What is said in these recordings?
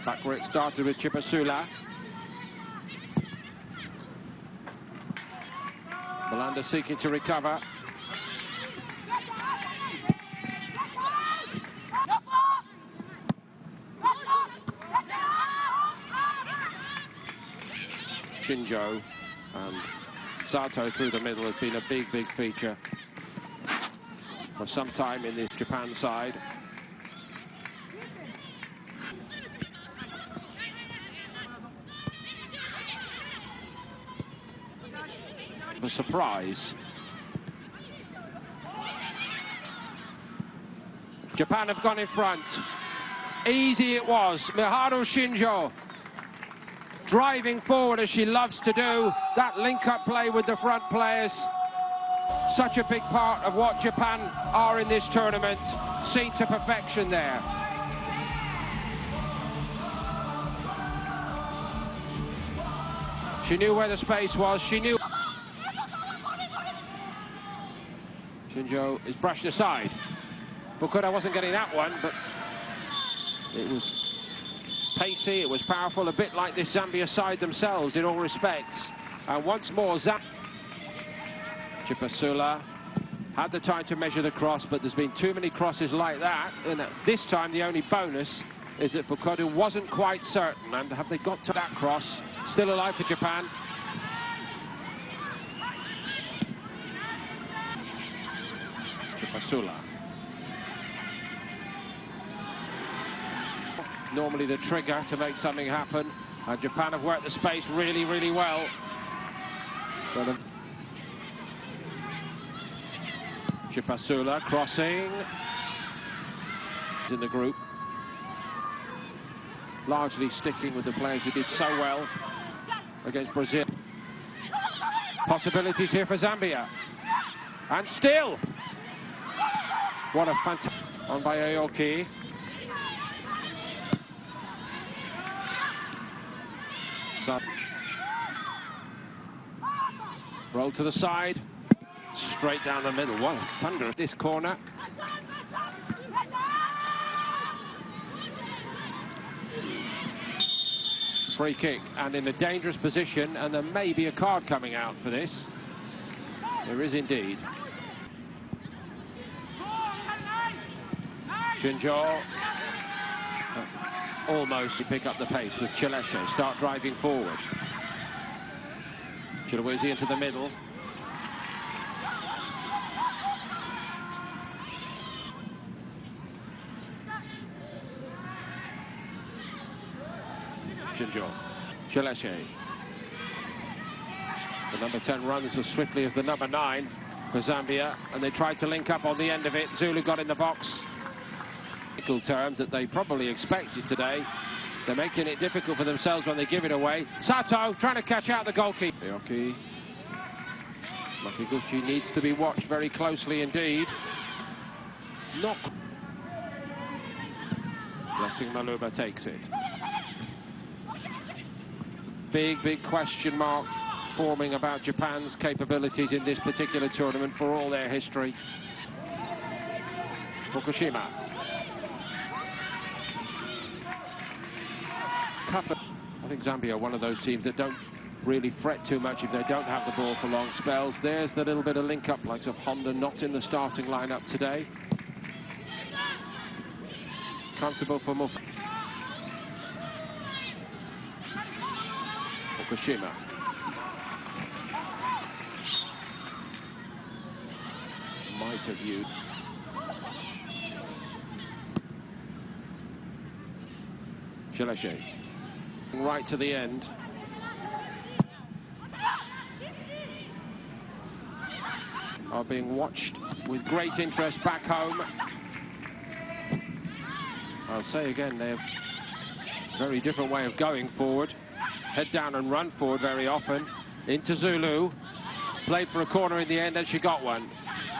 Back where it started with Chipasula. Malanda seeking to recover. Shinjo and Sato through the middle has been a big feature for some time in this Japan side. A surprise. Japan have gone in front. Easy it was. Miharu Shinjo driving forward as she loves to do. That link-up play with the front players. Such a big part of what Japan are in this tournament. Seen to perfection there. She knew where the space was. She knew. Shinjo is brushed aside. Fukuda wasn't getting that one, but it was pacey, it was powerful, a bit like this Zambia side themselves in all respects. And once more, Chipasula had the time to measure the cross, but there's been too many crosses like that. And this time, the only bonus is that Fukuda wasn't quite certain. And have they got to that cross? Still alive for Japan. Chipasula. Normally the trigger to make something happen. And Japan have worked the space really well. Chipasula crossing in the group. Largely sticking with the players who did so well against Brazil. Possibilities here for Zambia. And still! What a fantastic on by Aoki. So, roll to the side, straight down the middle. What a thunder at this corner. Free kick and in a dangerous position, and there may be a card coming out for this. There is indeed. Shinjo almost pick up the pace with Chileshe, start driving forward. Chilawezi into the middle. Shinjo, Chileshe. The number 10 runs as swiftly as the number 9 for Zambia, and they tried to link up on the end of it. Zulu got in the box. Terms that they probably expected today. They're making it difficult for themselves when they give it away. Sato trying to catch out the goalkeeper. Aoki. Makiguchi needs to be watched very closely indeed. Not. Blessing Maluba takes it. Big question mark forming about Japan's capabilities in this particular tournament for all their history. Fukushima. I think Zambia are one of those teams that don't really fret too much if they don't have the ball for long spells. There's the little bit of link-up, likes of Honda not in the starting lineup today. Comfortable for Mufa. Fukushima. Might have used. Chileshe. Right to the end. Are being watched with great interest back home. I'll say again, they have a very different way of going forward. Head down and run forward very often. Into Zulu. Played for a corner in the end, and she got one.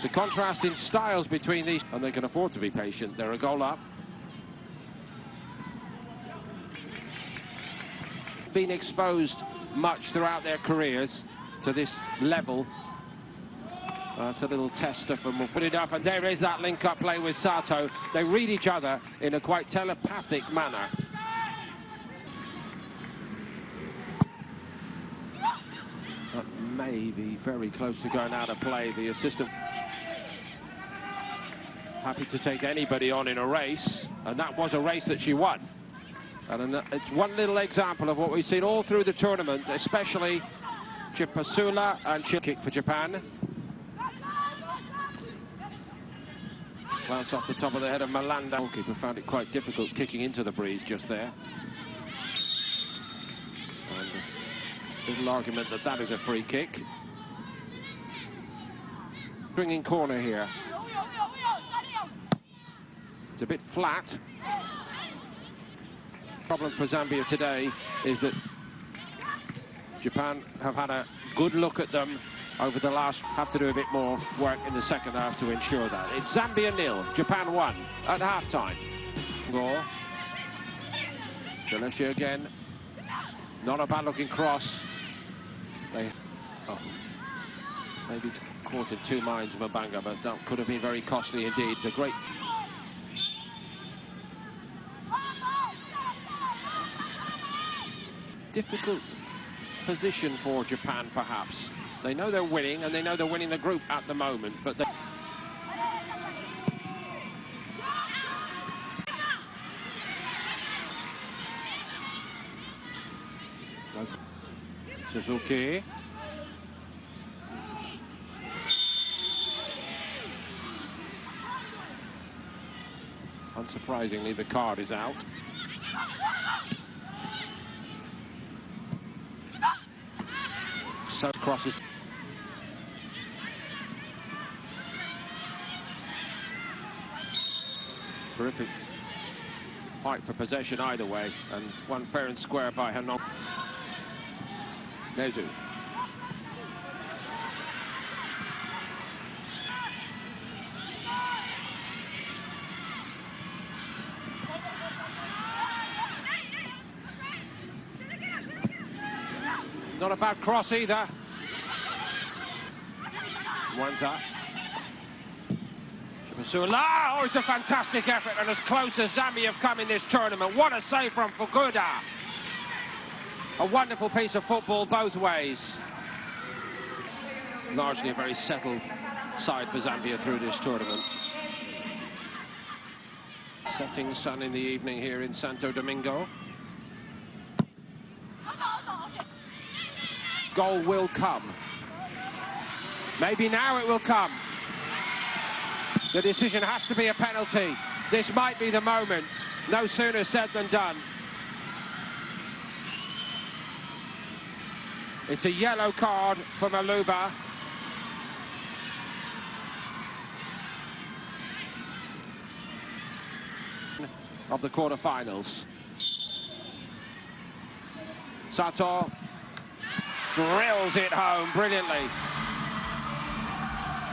The contrast in styles between these, and they can afford to be patient. They're a goal up. Been exposed much throughout their careers to this level. That's a little tester for Mufa. Good enough, and there is that link-up play with Sato. They read each other in a quite telepathic manner. That may be very close to going out of play. The assistant happy to take anybody on in a race, and that was a race that she won. And it's one little example of what we've seen all through the tournament, especially Chipasula and kick for Japan. Bounce off the top of the head of Malanda. The goalkeeper found it quite difficult kicking into the breeze just there. And this little argument that that is a free kick. Bringing corner here. It's a bit flat. Problem for Zambia today is that Japan have had a good look at them over the last, have to do a bit more work in the second half to ensure that. It's Zambia 0, Japan 1 at half-time. Chalesia again. Not a bad-looking cross. Maybe caught in two minds of Mabanga, but that could have been very costly indeed. It's a great... difficult position for Japan, perhaps. They know they're winning, and they know they're winning the group at the moment, but they... Suzuki. Unsurprisingly, the card is out. So crosses. Terrific fight for possession either way, and one fair and square by Hanon. Nezu. Not a bad cross either. One's up. Oh, it's a fantastic effort, and as close as Zambia have come in this tournament. What a save from Fukuda. A wonderful piece of football both ways. Largely a very settled side for Zambia through this tournament. Setting sun in the evening here in Santo Domingo. Goal will come. Maybe now it will come. The decision has to be a penalty. This might be the moment. No sooner said than done. It's a yellow card for Maluba. Of the quarterfinals. Sato drills it home brilliantly.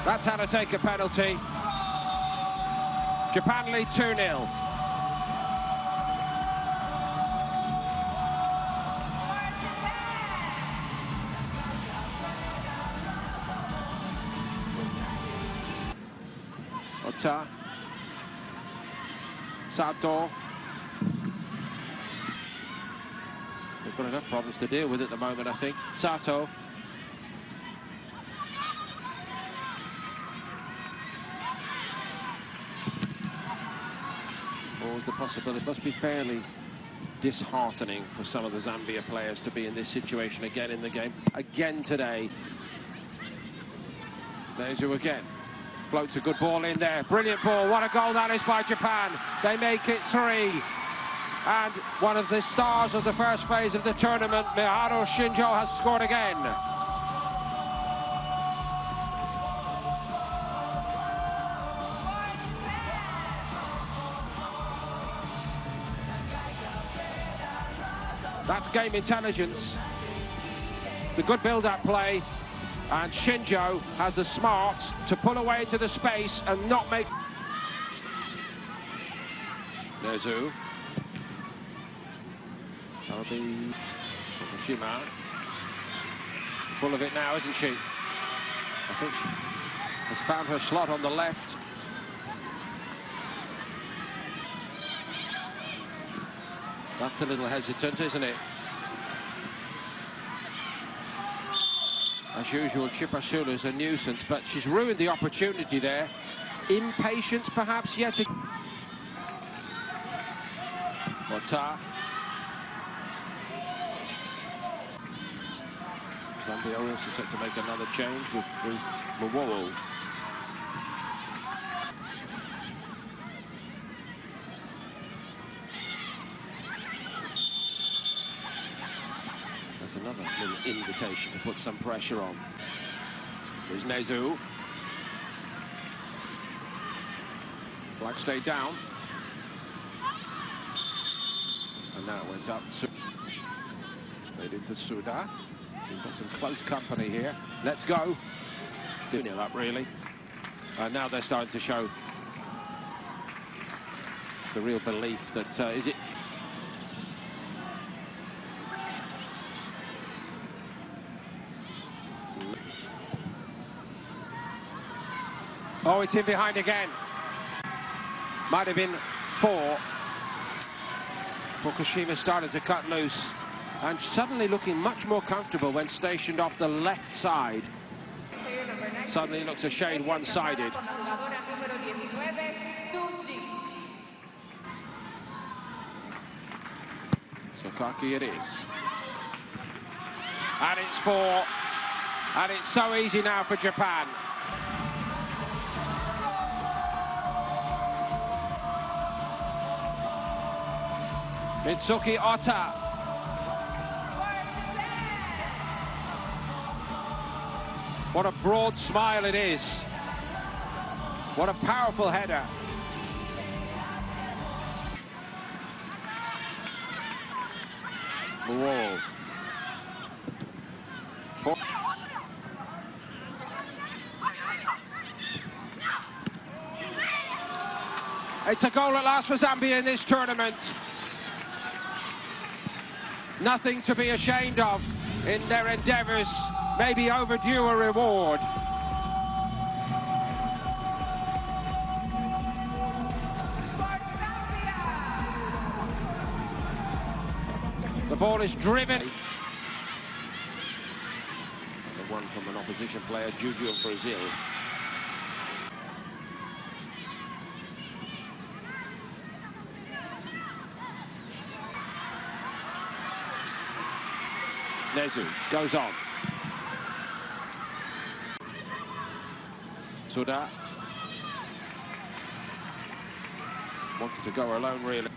That's how to take a penalty. Japan lead 2-0. Ota. Sato. They've got enough problems to deal with at the moment, I think. Sato. Always the possibility. It must be fairly disheartening for some of the Zambia players to be in this situation again in the game. Again today. There's you again. Floats a good ball in there. Brilliant ball. What a goal that is by Japan. They make it 3. And one of the stars of the first phase of the tournament, Miharu Shinjo, has scored again. That's game intelligence. The good build-up play. And Shinjo has the smarts to pull away into the space and not make... Nezu. That'll be Fukushima. Full of it now, isn't she? I think she has found her slot on the left. That's a little hesitant, isn't it? As usual, Chipasula's a nuisance, but she's ruined the opportunity there. Impatience, perhaps, yet again. Ota. Zambia are also set to make another change with Mawolo. There's another little invitation to put some pressure on. There's Nezu. Flag stayed down. And now it went up. Played into Suda. We've got some close company here. Let's go. 2-0 up, really. Now they're starting to show the real belief that is it. Oh, it's in behind again. Might have been 4. Fukushima started to cut loose and suddenly looking much more comfortable when stationed off the left side. Suddenly looks a shade one-sided. Sakaki it is. And it's 4. And it's so easy now for Japan. Mitsuki Ota. What a broad smile it is. What a powerful header. Whoa. It's a goal at last for Zambia in this tournament. Nothing to be ashamed of in their endeavours. Maybe overdue a reward. The ball is driven. And the one from an opposition player, Juju of Brazil. Nezu goes on. Suda wanted to go alone, really.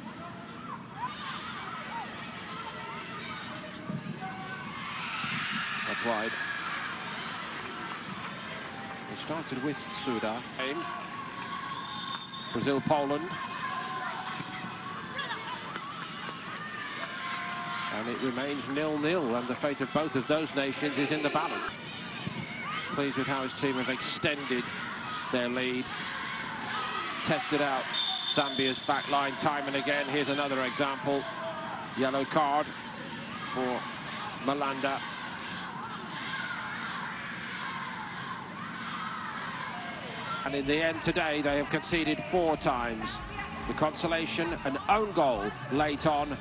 That's wide. They started with Suda. Brazil, Poland. And it remains 0-0, and the fate of both of those nations is in the balance. Pleased with how his team have extended their lead. Tested out Zambia's back line time and again. Here's another example. Yellow card for Malanda. And in the end today, they have conceded 4 times. The consolation, an own goal late on,